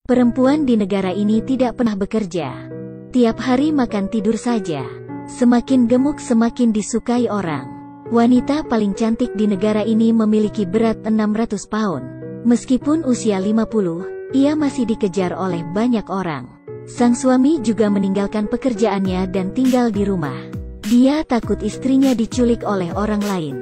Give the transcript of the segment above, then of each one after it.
Perempuan di negara ini tidak pernah bekerja. Tiap hari makan tidur saja. Semakin gemuk semakin disukai orang. Wanita paling cantik di negara ini memiliki berat 600 pound. Meskipun usia 50, ia masih dikejar oleh banyak orang. Sang suami juga meninggalkan pekerjaannya dan tinggal di rumah. Dia takut istrinya diculik oleh orang lain.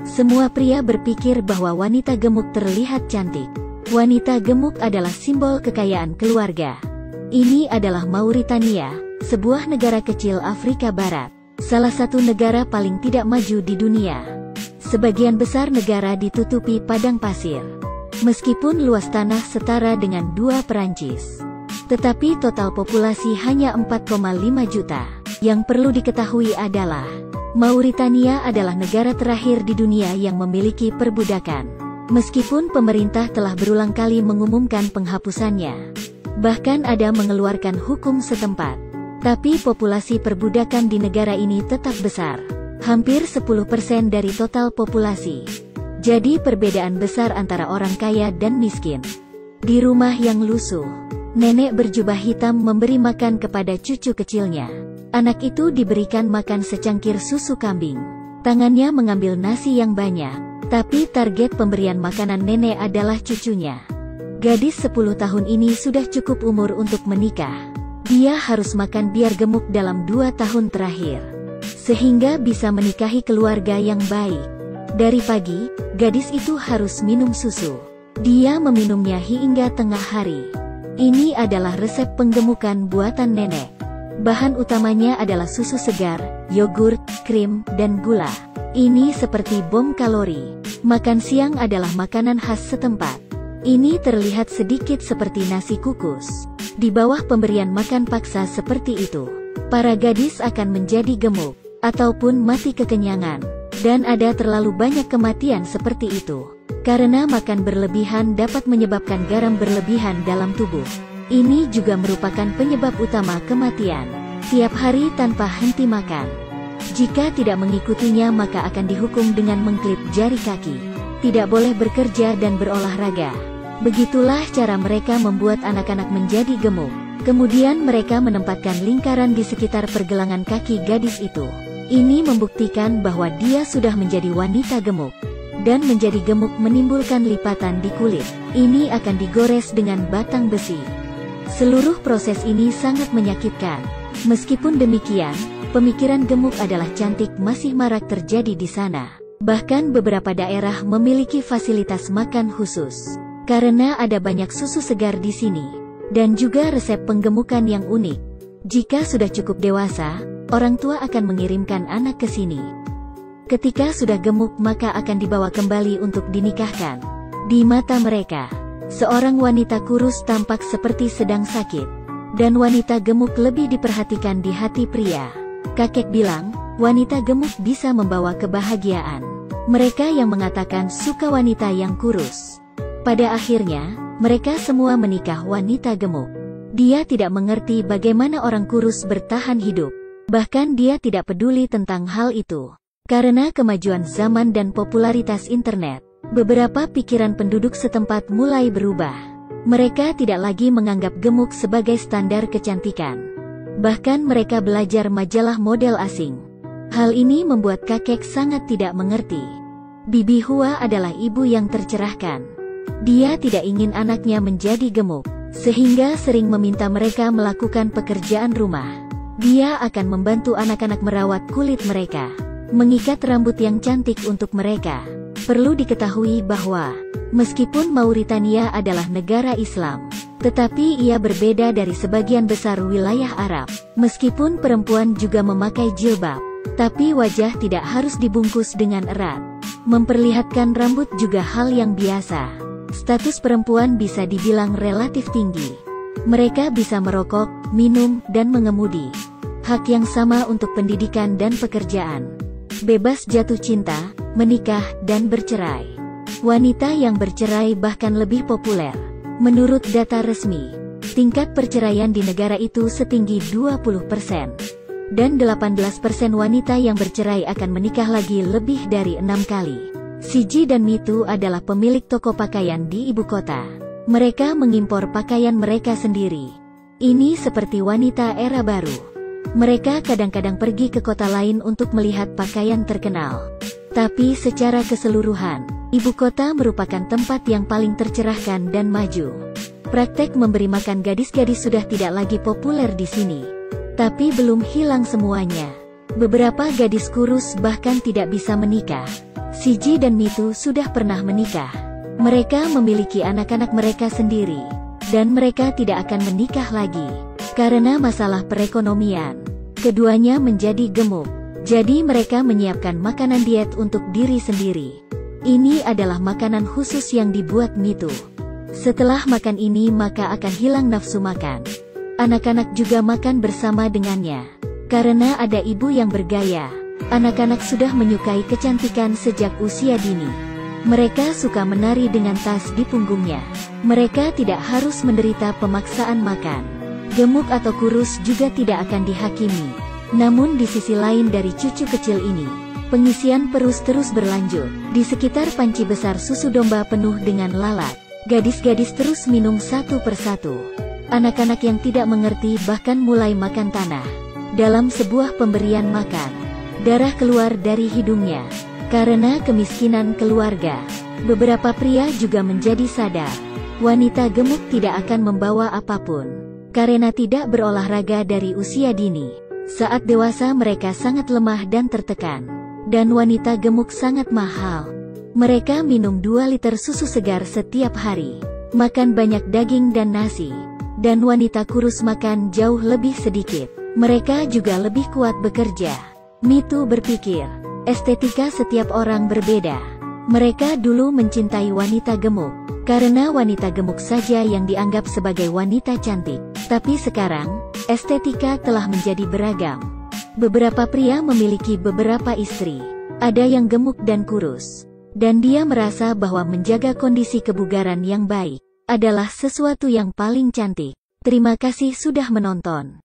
Semua pria berpikir bahwa wanita gemuk terlihat cantik. Wanita gemuk adalah simbol kekayaan keluarga. Ini adalah Mauritania, sebuah negara kecil Afrika Barat. Salah satu negara paling tidak maju di dunia. Sebagian besar negara ditutupi padang pasir. Meskipun luas tanah setara dengan 2 Perancis. Tetapi total populasi hanya 4,5 juta. Yang perlu diketahui adalah, Mauritania adalah negara terakhir di dunia yang memiliki perbudakan. Meskipun pemerintah telah berulang kali mengumumkan penghapusannya. Bahkan ada mengeluarkan hukum setempat. Tapi populasi perbudakan di negara ini tetap besar. Hampir 10% dari total populasi. Jadi perbedaan besar antara orang kaya dan miskin. Di rumah yang lusuh, nenek berjubah hitam memberi makan kepada cucu kecilnya. Anak itu diberikan makan secangkir susu kambing. Tangannya mengambil nasi yang banyak. Tapi target pemberian makanan nenek adalah cucunya. Gadis 10 tahun ini sudah cukup umur untuk menikah. Dia harus makan biar gemuk dalam 2 tahun terakhir. Sehingga bisa menikahi keluarga yang baik. Dari pagi, gadis itu harus minum susu. Dia meminumnya hingga tengah hari. Ini adalah resep penggemukan buatan nenek. Bahan utamanya adalah susu segar, yogurt, krim, dan gula. Ini seperti bom kalori. Makan siang adalah makanan khas setempat. Ini terlihat sedikit seperti nasi kukus. Di bawah pemberian makan paksa seperti itu, para gadis akan menjadi gemuk, ataupun mati kekenyangan. Dan ada terlalu banyak kematian seperti itu. Karena makan berlebihan dapat menyebabkan garam berlebihan dalam tubuh. Ini juga merupakan penyebab utama kematian. Tiap hari tanpa henti makan. Jika tidak mengikutinya maka akan dihukum dengan mengklip jari kaki. Tidak boleh bekerja dan berolahraga. Begitulah cara mereka membuat anak-anak menjadi gemuk. Kemudian mereka menempatkan lingkaran di sekitar pergelangan kaki gadis itu. Ini membuktikan bahwa dia sudah menjadi wanita gemuk. Dan menjadi gemuk menimbulkan lipatan di kulit. Ini akan digores dengan batang besi. Seluruh proses ini sangat menyakitkan. Meskipun demikian, pemikiran gemuk adalah cantik masih marak terjadi di sana. Bahkan beberapa daerah memiliki fasilitas makan khusus. Karena ada banyak susu segar di sini. Dan juga resep penggemukan yang unik. Jika sudah cukup dewasa, orang tua akan mengirimkan anak ke sini. Ketika sudah gemuk maka akan dibawa kembali untuk dinikahkan. Di mata mereka, seorang wanita kurus tampak seperti sedang sakit. Dan wanita gemuk lebih diperhatikan di hati pria. Kakek bilang, wanita gemuk bisa membawa kebahagiaan. Mereka yang mengatakan suka wanita yang kurus. Pada akhirnya, mereka semua menikah wanita gemuk. Dia tidak mengerti bagaimana orang kurus bertahan hidup. Bahkan dia tidak peduli tentang hal itu. Karena kemajuan zaman dan popularitas internet, beberapa pikiran penduduk setempat mulai berubah. Mereka tidak lagi menganggap gemuk sebagai standar kecantikan. Bahkan mereka belajar majalah model asing. Hal ini membuat kakek sangat tidak mengerti. Bibi Hua adalah ibu yang tercerahkan. Dia tidak ingin anaknya menjadi gemuk, sehingga sering meminta mereka melakukan pekerjaan rumah. Dia akan membantu anak-anak merawat kulit mereka, mengikat rambut yang cantik untuk mereka. Perlu diketahui bahwa, meskipun Mauritania adalah negara Islam, tetapi ia berbeda dari sebagian besar wilayah Arab. Meskipun perempuan juga memakai jilbab, tapi wajah tidak harus dibungkus dengan erat. Memperlihatkan rambut juga hal yang biasa. Status perempuan bisa dibilang relatif tinggi. Mereka bisa merokok, minum, dan mengemudi. Hak yang sama untuk pendidikan dan pekerjaan. Bebas jatuh cinta, menikah, dan bercerai. Wanita yang bercerai bahkan lebih populer. Menurut data resmi, tingkat perceraian di negara itu setinggi 20%. Dan 18% wanita yang bercerai akan menikah lagi lebih dari 6 kali. Siji dan Mitu adalah pemilik toko pakaian di ibu kota. Mereka mengimpor pakaian mereka sendiri. Ini seperti wanita era baru. Mereka kadang-kadang pergi ke kota lain untuk melihat pakaian terkenal. Tapi secara keseluruhan, ibu kota merupakan tempat yang paling tercerahkan dan maju. Praktek memberi makan gadis-gadis sudah tidak lagi populer di sini. Tapi belum hilang semuanya. Beberapa gadis kurus bahkan tidak bisa menikah. Shiji dan Mitu sudah pernah menikah. Mereka memiliki anak-anak mereka sendiri. Dan mereka tidak akan menikah lagi. Karena masalah perekonomian, keduanya menjadi gemuk. Jadi mereka menyiapkan makanan diet untuk diri sendiri. Ini adalah makanan khusus yang dibuat Mitu. Setelah makan ini maka akan hilang nafsu makan. Anak-anak juga makan bersama dengannya. Karena ada ibu yang bergaya, anak-anak sudah menyukai kecantikan sejak usia dini. Mereka suka menari dengan tas di punggungnya. Mereka tidak harus menderita pemaksaan makan. Gemuk atau kurus juga tidak akan dihakimi. Namun di sisi lain dari cucu kecil ini, pengisian perut terus berlanjut. Di sekitar panci besar susu domba penuh dengan lalat. Gadis-gadis terus minum satu persatu. Anak-anak yang tidak mengerti bahkan mulai makan tanah. Dalam sebuah pemberian makan, darah keluar dari hidungnya. Karena kemiskinan keluarga, beberapa pria juga menjadi sadar. Wanita gemuk tidak akan membawa apapun. Karena tidak berolahraga dari usia dini. Saat dewasa mereka sangat lemah dan tertekan. Dan wanita gemuk sangat mahal. Mereka minum 2 liter susu segar setiap hari. Makan banyak daging dan nasi. Dan wanita kurus makan jauh lebih sedikit. Mereka juga lebih kuat bekerja. Mitu berpikir, estetika setiap orang berbeda. Mereka dulu mencintai wanita gemuk. Karena wanita gemuk saja yang dianggap sebagai wanita cantik. Tapi sekarang, estetika telah menjadi beragam. Beberapa pria memiliki beberapa istri. Ada yang gemuk dan kurus. Dan dia merasa bahwa menjaga kondisi kebugaran yang baik adalah sesuatu yang paling cantik. Terima kasih sudah menonton.